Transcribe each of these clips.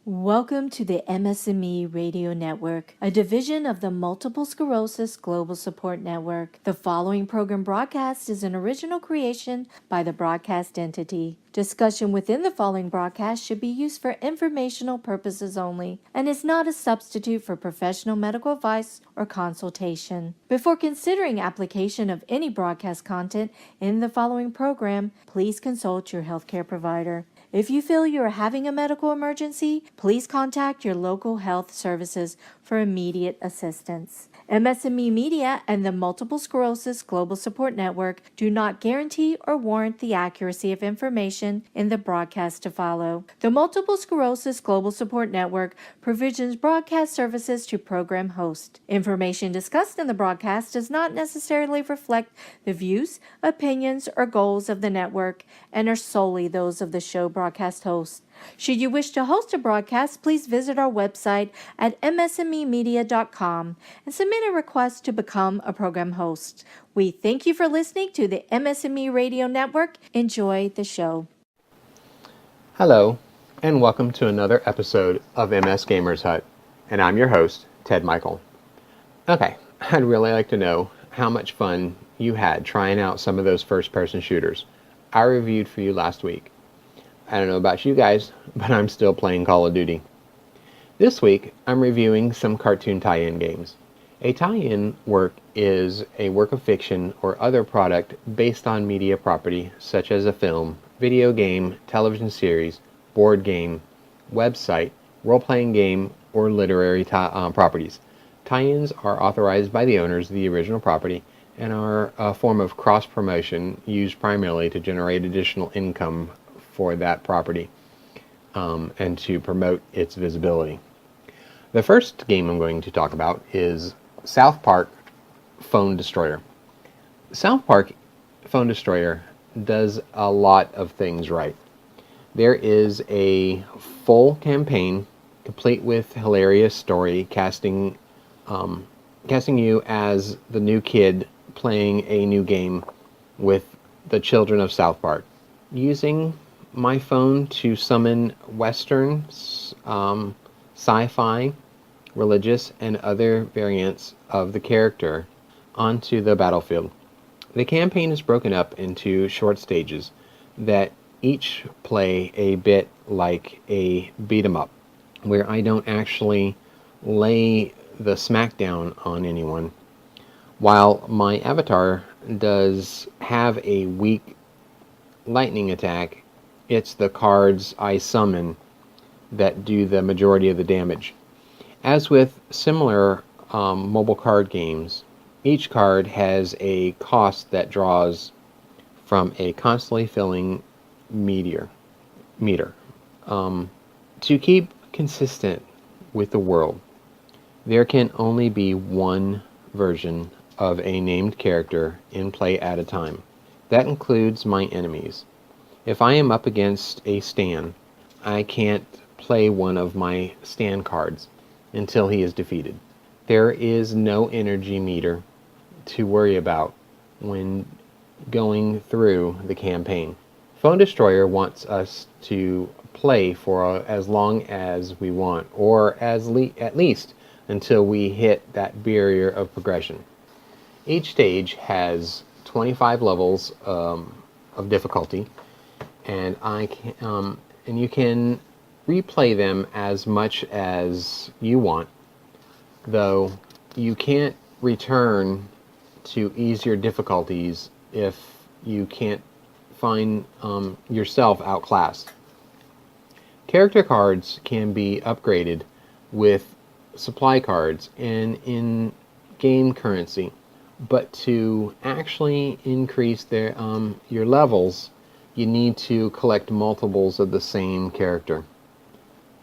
Welcome to the MS&Me Radio Network, a division of the Multiple Sclerosis Global Support Network. The following program broadcast is an original creation by the broadcast entity. Discussion within the following broadcast should be used for informational purposes only and is not a substitute for professional medical advice or consultation. Before considering application of any broadcast content in the following program, please consult your healthcare provider. If you feel you are having a medical emergency, please contact your local health services for immediate assistance. MS&Me Media and the Multiple Sclerosis Global Support Network do not guarantee or warrant the accuracy of information in the broadcast to follow. The Multiple Sclerosis Global Support Network provisions broadcast services to program hosts. Information discussed in the broadcast does not necessarily reflect the views, opinions, or goals of the network and are solely those of the show broadcast host. Should you wish to host a broadcast, please visit our website at msmemedia.com and submit a request to become a program host. We thank you for listening to the MS&Me Radio Network. Enjoy the show. Hello, and welcome to another episode of MS Gamers Hut, and I'm your host, Ted Michael. Okay, I'd really like to know how much fun you had trying out some of those first-person shooters I reviewed for you last week. I don't know about you guys, but I'm still playing Call of Duty. This week, I'm reviewing some cartoon tie-in games. A tie-in work is a work of fiction or other product based on media property such as a film, video game, television series, board game, website, role-playing game, or literary properties. Tie-ins are authorized by the owners of the original property and are a form of cross-promotion used primarily to generate additional income for that property and to promote its visibility. The first game I'm going to talk about is South Park Phone Destroyer. South Park Phone Destroyer does a lot of things right. There is a full campaign complete with hilarious story casting you as the new kid playing a new game with the children of South Park, using my phone to summon Western, sci-fi, religious, and other variants of the character onto the battlefield. The campaign is broken up into short stages that each play a bit like a beat-em-up, where I don't actually lay the smackdown on anyone. While my avatar does have a weak lightning attack, it's the cards I summon that do the majority of the damage. As with similar mobile card games, each card has a cost that draws from a constantly filling meter. To keep consistent with the world, there can only be one version of a named character in play at a time. That includes my enemies. If I am up against a Stan, I can't play one of my Stan cards until he is defeated. There is no energy meter to worry about when going through the campaign. Phone Destroyer wants us to play for as long as we want, or at least until we hit that barrier of progression. Each stage has 25 levels of difficulty, and you can replay them as much as you want, though you can't return to easier difficulties if you can't find yourself outclassed. Character cards can be upgraded with supply cards and in-game currency, but to actually increase your levels, you need to collect multiples of the same character.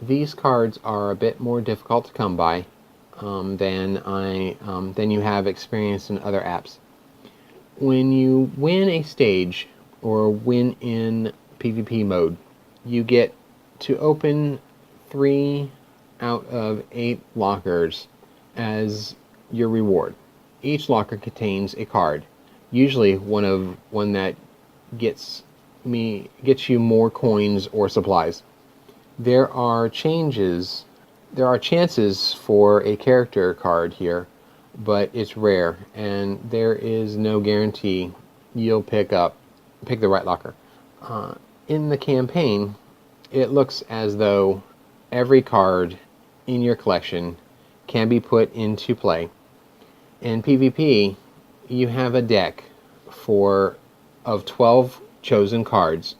These cards are a bit more difficult to come by than you have experienced in other apps. When you win a stage or win in PvP mode, you get to open 3 out of 8 lockers as your reward. Each locker contains a card, usually one that gets you more coins or supplies. There are changes, there are chances for a character card here, but it's rare, and there is no guarantee you'll pick the right locker. In the campaign, it looks as though every card in your collection can be put into play. In PvP, you have a deck of 12 chosen cards.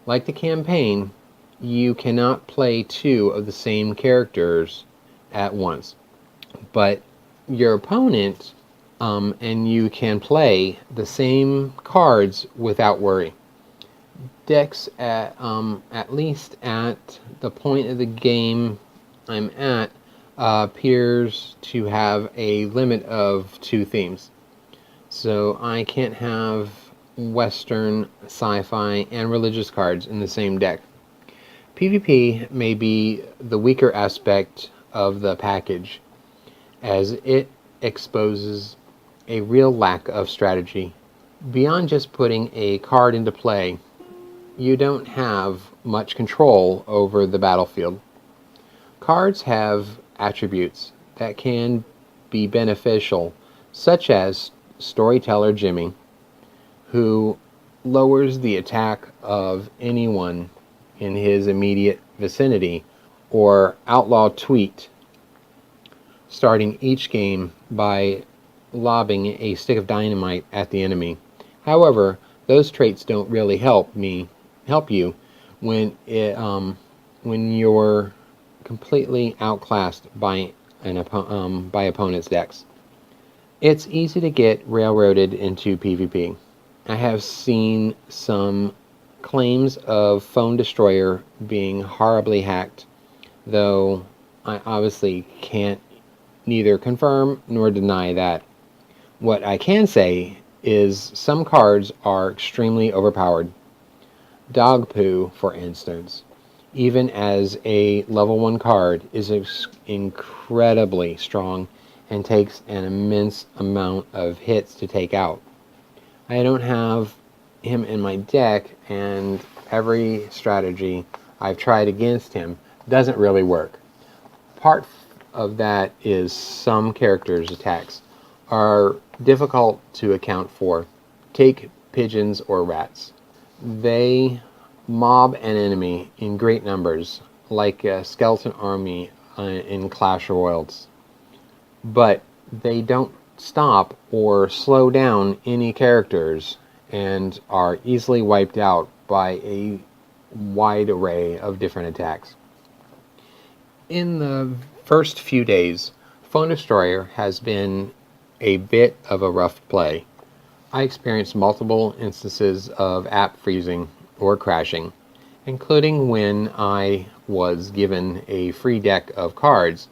Like the campaign, you cannot play two of the same characters at once, but your opponent and you can play the same cards without worry. Decks at least at the point of the game I'm at appears to have a limit of two themes. So I can't have Western, sci-fi, and religious cards in the same deck. PvP may be the weaker aspect of the package, as it exposes a real lack of strategy. Beyond just putting a card into play, you don't have much control over the battlefield. Cards have attributes that can be beneficial, such as Storyteller Jimmy, who lowers the attack of anyone in his immediate vicinity, or Outlaw Tweet, starting each game by lobbing a stick of dynamite at the enemy. However, those traits don't really help you when you're completely outclassed by by opponent's decks. It's easy to get railroaded into PvP. I have seen some claims of Phone Destroyer being horribly hacked, though I obviously can't neither confirm nor deny that. What I can say is some cards are extremely overpowered. Dog Poo, for instance, even as a level 1 card, is incredibly strong and takes an immense amount of hits to take out. I don't have him in my deck, and every strategy I've tried against him doesn't really work. Part of that is some characters' attacks are difficult to account for. Take pigeons or rats. They mob an enemy in great numbers, like a skeleton army in Clash Royales. But they don't stop or slow down any characters and are easily wiped out by a wide array of different attacks. In the first few days, Phone Destroyer has been a bit of a rough play. I experienced multiple instances of app freezing or crashing, including when I was given a free deck of cards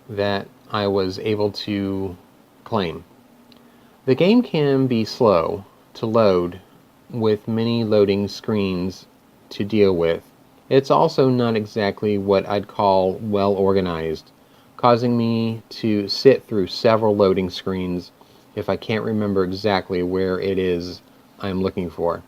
that I was able to claim. The game can be slow to load, with many loading screens to deal with. It's also not exactly what I'd call well organized, causing me to sit through several loading screens if I can't remember exactly where it is I'm looking for.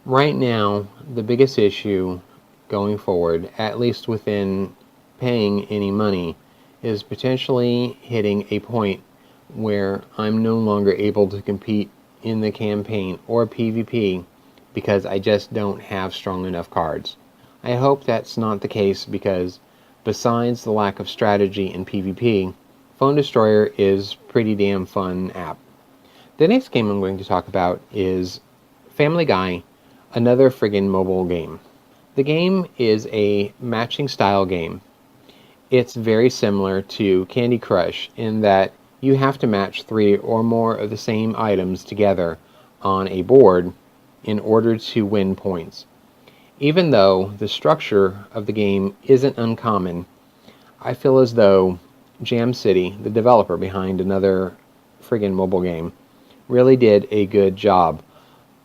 Right now, the biggest issue going forward, at least within paying any money, is potentially hitting a point where I'm no longer able to compete in the campaign or PvP because I just don't have strong enough cards. I hope that's not the case, because besides the lack of strategy in PvP, Phone Destroyer is pretty damn fun app. The next game I'm going to talk about is Family Guy, another friggin' mobile game. The game is a matching style game. It's very similar to Candy Crush in that you have to match 3 or more of the same items together on a board in order to win points. Even though the structure of the game isn't uncommon, I feel as though Jam City, the developer behind another friggin' mobile game, really did a good job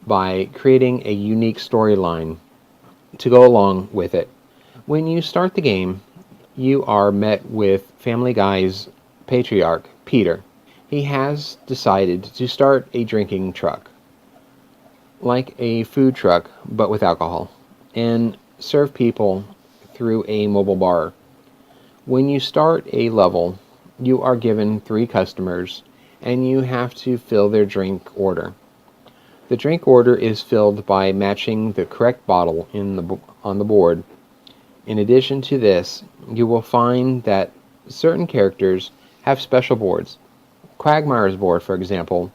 by creating a unique storyline to go along with it. When you start the game, you are met with Family Guy's patriarch, Peter. He has decided to start a drinking truck, like a food truck but with alcohol, and serve people through a mobile bar. When you start a level, you are given 3 customers, and you have to fill their drink order. The drink order is filled by matching the correct bottle on the board. In addition to this, you will find that certain characters have special boards. Quagmire's board, for example,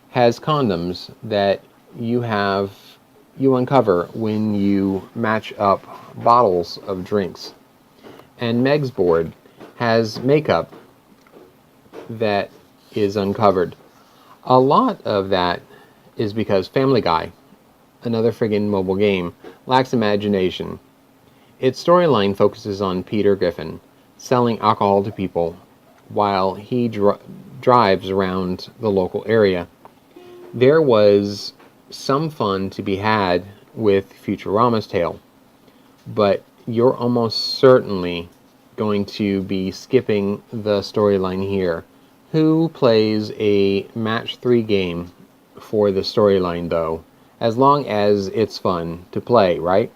has condoms that you uncover when you match up bottles of drinks. And Meg's board has makeup that is uncovered. A lot of that is because Family Guy, another friggin' mobile game, lacks imagination. Its storyline focuses on Peter Griffin selling alcohol to people while he drives around the local area. There was some fun to be had with Futurama's tale, but you're almost certainly going to be skipping the storyline here. Who plays a match 3 game for the storyline, though? As long as it's fun to play, right?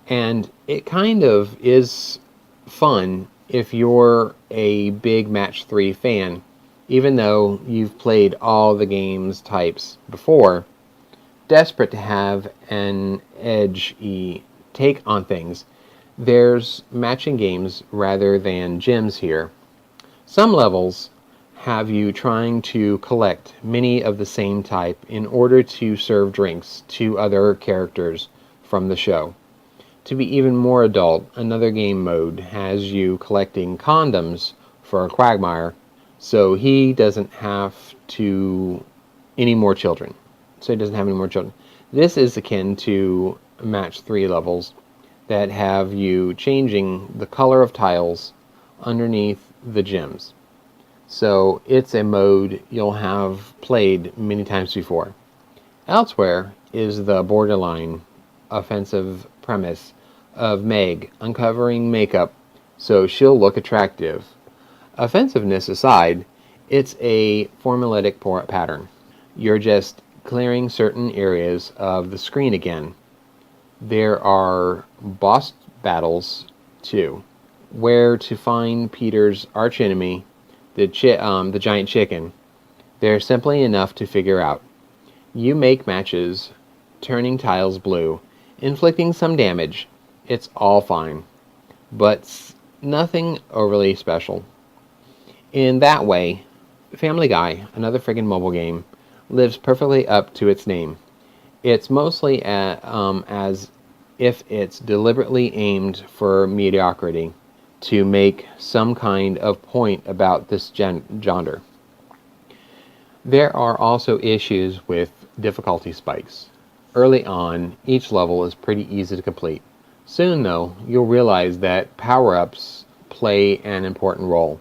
And it kind of is fun if you're a big match 3 fan, even though you've played all the games types before. Desperate to have an edgy take on things, there's matching games rather than gyms here. Some levels have you trying to collect many of the same type in order to serve drinks to other characters from the show. To be even more adult, another game mode has you collecting condoms for a Quagmire, so he doesn't have any more children. This is akin to match 3 levels that have you changing the color of tiles underneath the gems. So it's a mode you'll have played many times before. Elsewhere is the borderline offensive premise of Meg uncovering makeup so she'll look attractive. Offensiveness aside, it's a formulaic pattern. You're just clearing certain areas of the screen again. There are boss battles too, where to find Peter's archenemy, the giant chicken. They're simply enough to figure out. You make matches, turning tiles blue, inflicting some damage. It's all fine, but nothing overly special. In that way, Family Guy, another friggin' mobile game, lives perfectly up to its name. It's mostly as if it's deliberately aimed for mediocrity to make some kind of point about this genre. There are also issues with difficulty spikes. Early on, each level is pretty easy to complete. Soon, though, you'll realize that power-ups play an important role.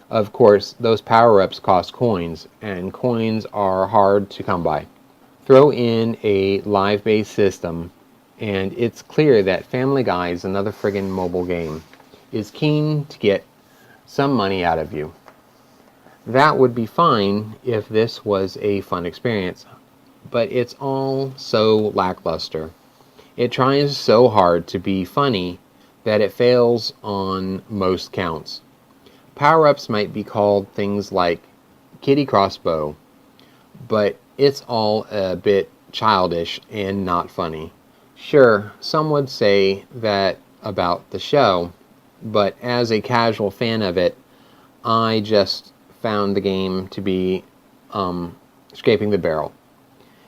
Of course, those power-ups cost coins, and coins are hard to come by. Throw in a live-based system, and it's clear that Family Guy's another friggin' mobile game is keen to get some money out of you. That would be fine if this was a fun experience, but it's all so lackluster. It tries so hard to be funny that it fails on most counts. Power-ups might be called things like Kitty Crossbow, but it's all a bit childish and not funny. Sure, some would say that about the show, but as a casual fan of it, I just found the game to be scraping the barrel.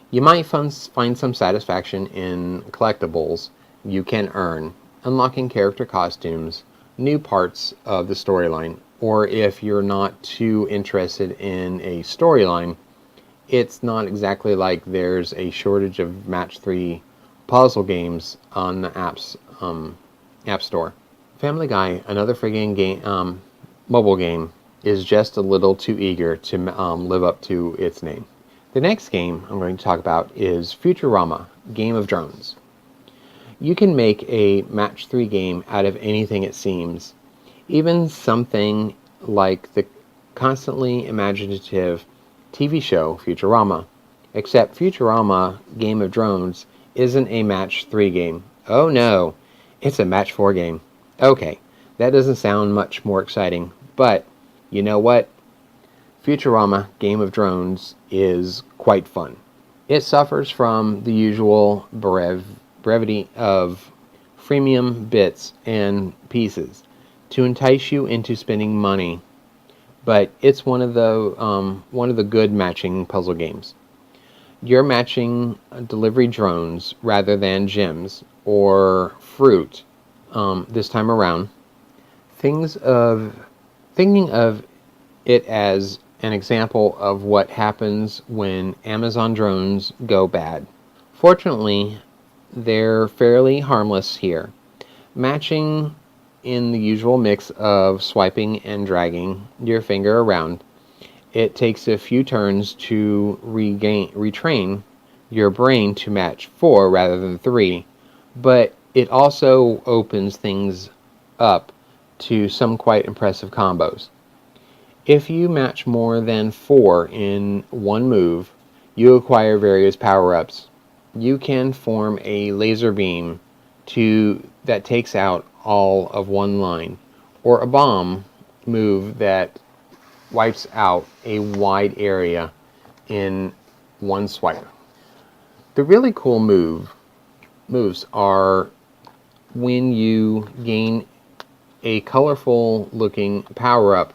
You might find some satisfaction in collectibles you can earn, unlocking character costumes, new parts of the storyline, or if you're not too interested in a storyline, it's not exactly like there's a shortage of match 3 puzzle games on the App Store. Family Guy, another friggin' game, mobile game, is just a little too eager to live up to its name. The next game I'm going to talk about is Futurama, Game of Drones. You can make a match 3 game out of anything, it seems. Even something like the constantly imaginative TV show Futurama. Except Futurama Game of Drones isn't a match 3 game. Oh no, It's a match 4 game. Okay, that doesn't sound much more exciting, but you know what? Futurama Game of Drones is quite fun. It suffers from the usual brevity of freemium bits and pieces to entice you into spending money, but it's one of the good matching puzzle games. You're matching delivery drones rather than gems or fruit this time around. Things of Thinking of it as an example of what happens when Amazon drones go bad. Fortunately, they're fairly harmless here, matching in the usual mix of swiping and dragging your finger around. It takes a few turns to retrain your brain to match 4 rather than 3, but it also opens things up to some quite impressive combos. If you match more than 4 in one move, you acquire various power-ups. You can form a laser beam that takes out all of one line, or a bomb move that wipes out a wide area in one swipe. The really cool moves are when you gain a colorful looking power-up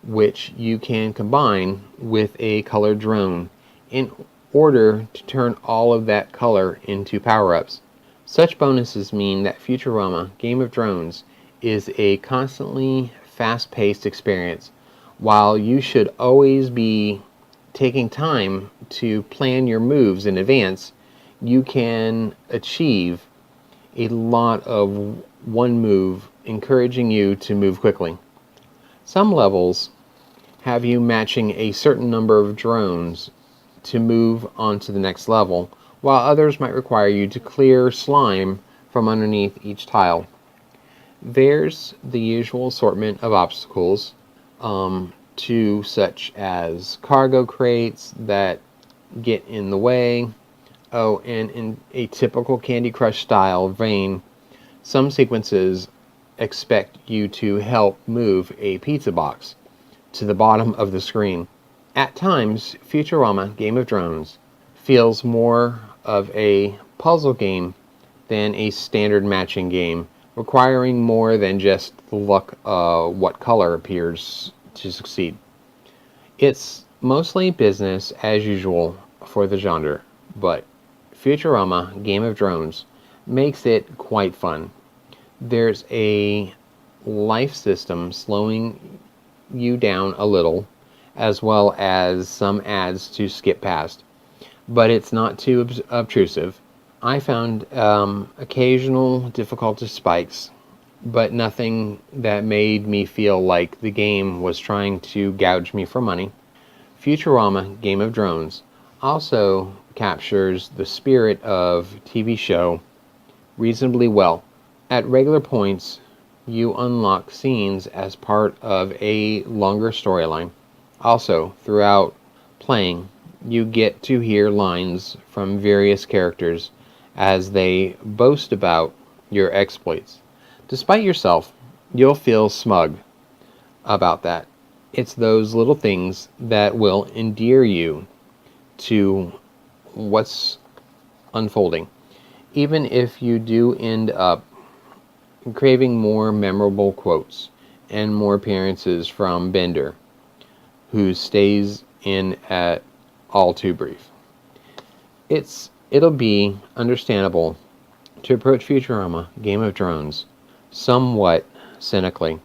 which you can combine with a colored drone in order to turn all of that color into power-ups. Such bonuses mean that Futurama Game of Drones is a constantly fast-paced experience, while you should always be taking time to plan your moves in advance. You can achieve a lot of one move, encouraging you to move quickly. Some levels have you matching a certain number of drones to move on to the next level, while others might require you to clear slime from underneath each tile. There's the usual assortment of obstacles, such as cargo crates that get in the way. Oh, and in a typical Candy Crush style vein, some sequences expect you to help move a pizza box to the bottom of the screen. At times, Futurama Game of Drones feels more of a puzzle game than a standard matching game, requiring more than just the luck of what color appears to succeed. It's mostly business as usual for the genre, but Futurama Game of Drones makes it quite fun. There's a life system slowing you down a little, as well as some ads to skip past, but it's not too obtrusive. I found occasional difficulty spikes, but nothing that made me feel like the game was trying to gouge me for money. Futurama Game of Drones also captures the spirit of TV show reasonably well. At regular points, you unlock scenes as part of a longer storyline. Also, throughout playing, you get to hear lines from various characters as they boast about your exploits. Despite yourself, you'll feel smug about that. It's those little things that will endear you to what's unfolding, even if you do end up craving more memorable quotes and more appearances from Bender, who stays in at all too brief. It'll be understandable to approach Futurama Game of Drones somewhat cynically.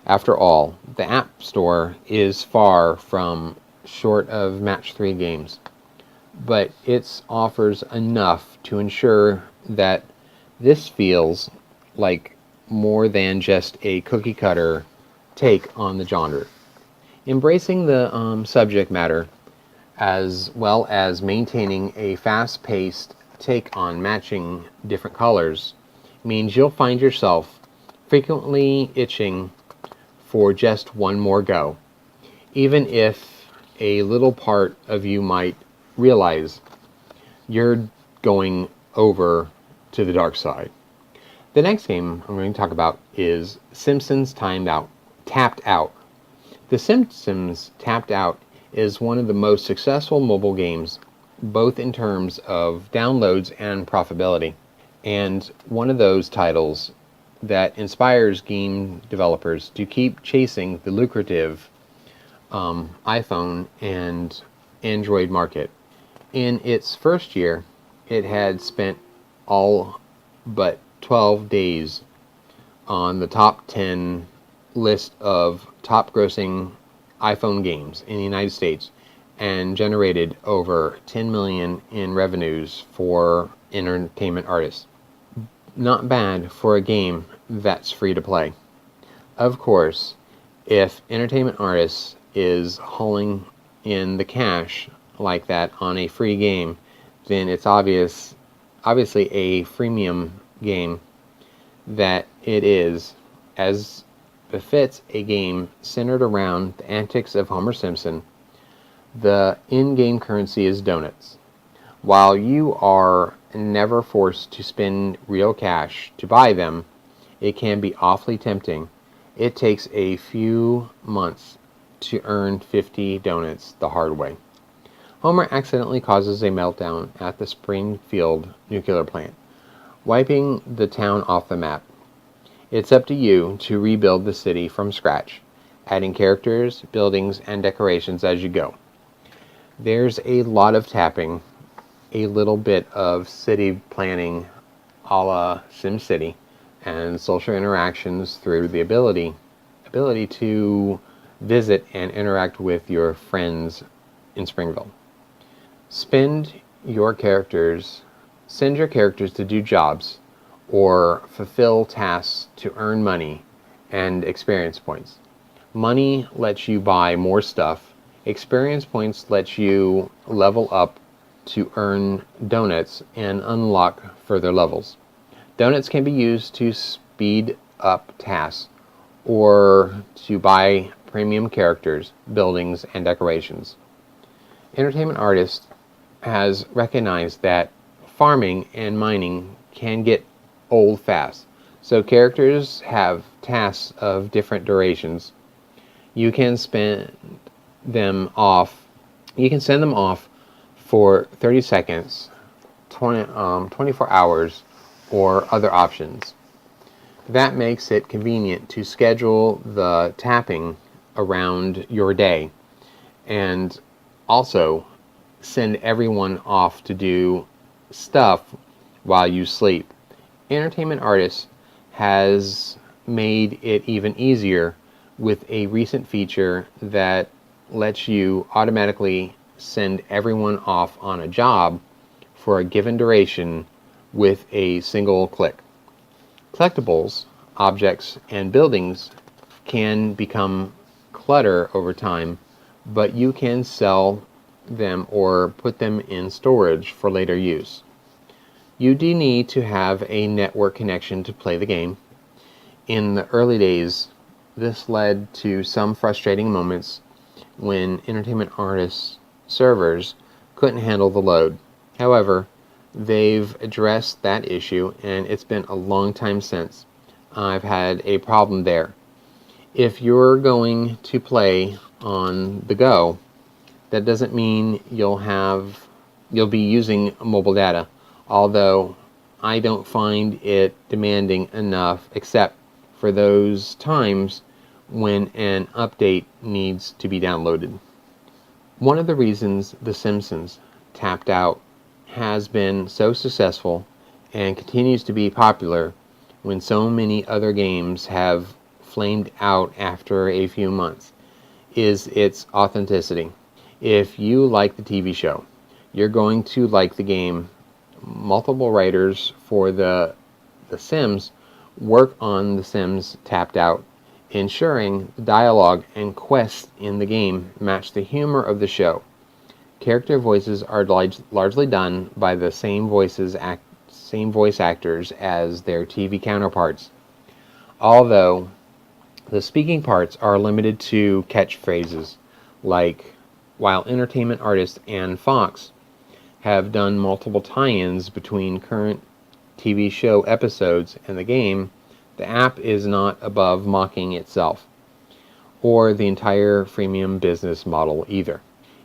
After all, the App Store is far from short of match 3 games, but it offers enough to ensure that this feels like more than just a cookie cutter take on the genre. Embracing the subject matter, as well as maintaining a fast-paced take on matching different colors, means you'll find yourself frequently itching for just one more go, even if a little part of you might realize you're going over to the dark side. The next game I'm going to talk about is Simpsons Tapped Out. The Simpsons Tapped Out is one of the most successful mobile games, both in terms of downloads and profitability, and one of those titles that inspires game developers to keep chasing the lucrative iPhone and Android market. In its first year, it had spent all but 12 days on the top 10 list of top grossing iPhone games in the United States and generated over 10 million in revenues for entertainment artists. Not bad for a game that's free to play. Of course, if entertainment artists is hauling in the cash like that on a free game, then it's obviously a freemium game that it is, as befits a game centered around the antics of Homer Simpson. The in-game currency is donuts. While you are never forced to spend real cash to buy them, it can be awfully tempting. It takes a few months to earn 50 donuts the hard way. Homer accidentally causes a meltdown at the Springfield nuclear plant, wiping the town off the map. It's up to you to rebuild the city from scratch, adding characters, buildings, and decorations as you go. There's a lot of tapping, a little bit of city planning a la SimCity, and social interactions through the ability to visit and interact with your friends in Springville. Send your characters to do jobs or fulfill tasks to earn money and experience points. Money lets you buy more stuff. Experience points let you level up to earn donuts and unlock further levels. Donuts can be used to speed up tasks or to buy premium characters, buildings, and decorations. Entertainment Artist has recognized that farming and mining can get old fast, so characters have tasks of different durations. You can send them off for 30 seconds, 24 hours, or other options. That makes it convenient to schedule the tapping around your day, and also send everyone off to do stuff while you sleep. Entertainment Artists has made it even easier with a recent feature that lets you automatically send everyone off on a job for a given duration with a single click. Collectibles, objects, and buildings can become clutter over time, but you can sell them or put them in storage for later use. You do need to have a network connection to play the game. In the early days, this led to some frustrating moments when Entertainment Artists servers couldn't handle the load. However, they've addressed that issue, and it's been a long time since I've had a problem there. If you're going to play on the go, that doesn't mean you'll be using mobile data, although I don't find it demanding enough except for those times when an update needs to be downloaded. One of the reasons The Simpsons Tapped Out has been so successful and continues to be popular when so many other games have flamed out after a few months is its authenticity. If you like the TV show, you're going to like the game. Multiple writers for The Sims work on The Sims Tapped Out, ensuring the dialogue and quests in the game match the humor of the show. Character voices are largely done by the same voice actors as their TV counterparts, although the speaking parts are limited to catchphrases, like while Entertainment Artists and Fox have done multiple tie-ins between current TV show episodes and the game, the app is not above mocking itself, or the entire freemium business model either.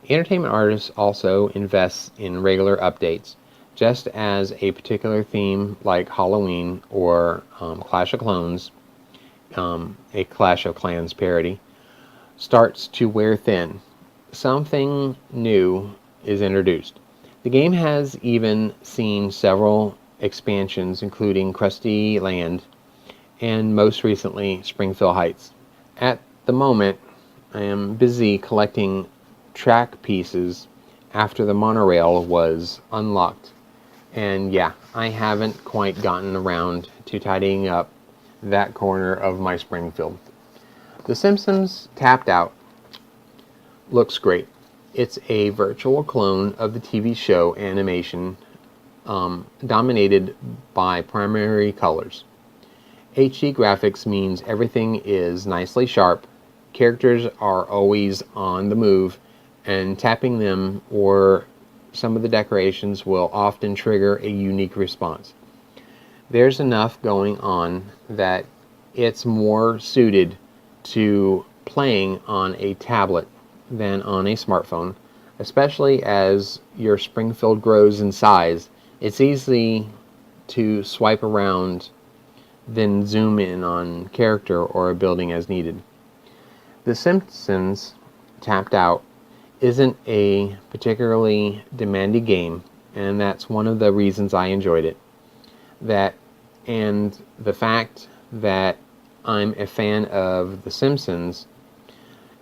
Entertainment artists also invest in regular updates, just as a particular theme like Halloween or Clash of Clones, a Clash of Clans parody, starts to wear thin. Something new is introduced. The game has even seen several expansions, including Krusty Land and most recently Springfield Heights. At the moment, I am busy collecting track pieces after the monorail was unlocked. And yeah, I haven't quite gotten around to tidying up that corner of my Springfield. The Simpsons Tapped Out looks great. It's a virtual clone of the TV show animation, dominated by primary colors. HD graphics means everything is nicely sharp, characters are always on the move, and tapping them or some of the decorations will often trigger a unique response. There's enough going on that it's more suited to playing on a tablet than on a smartphone, especially as your Springfield grows in size. It's easy to swipe around, then zoom in on character or a building as needed. The Simpsons Tapped Out isn't a particularly demanding game, and that's one of the reasons I enjoyed it. That and the fact that I'm a fan of The Simpsons,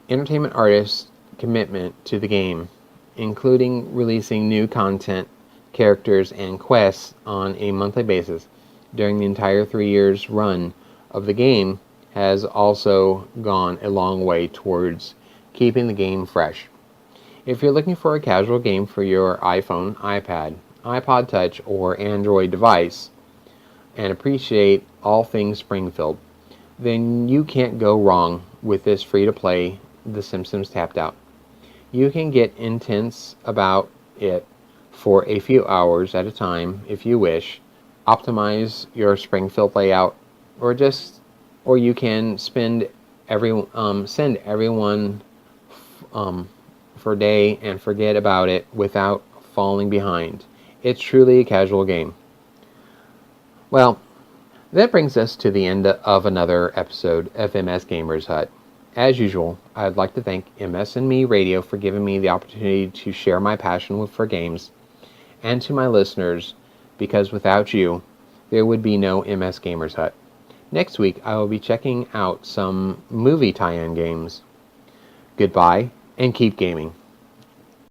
entertainment artists' commitment to the game, including releasing new content, characters, and quests on a monthly basis during the entire 3 years run of the game, has also gone a long way towards keeping the game fresh. If you're looking for a casual game for your iPhone, iPad, iPod Touch, or Android device, and appreciate all things Springfield, then you can't go wrong with this free-to-play The Simpsons Tapped Out. You can get intense about it for a few hours at a time if you wish, optimize your Springfield layout, or you can send everyone for a day and forget about it without falling behind. It's truly a casual game. Well, that brings us to the end of another episode of MS Gamers Hut. As usual, I'd like to thank MS&Me Radio for giving me the opportunity to share my passion for games, and to my listeners, because without you, there would be no MS Gamers Hut. Next week, I will be checking out some movie tie-in games. Goodbye, and keep gaming.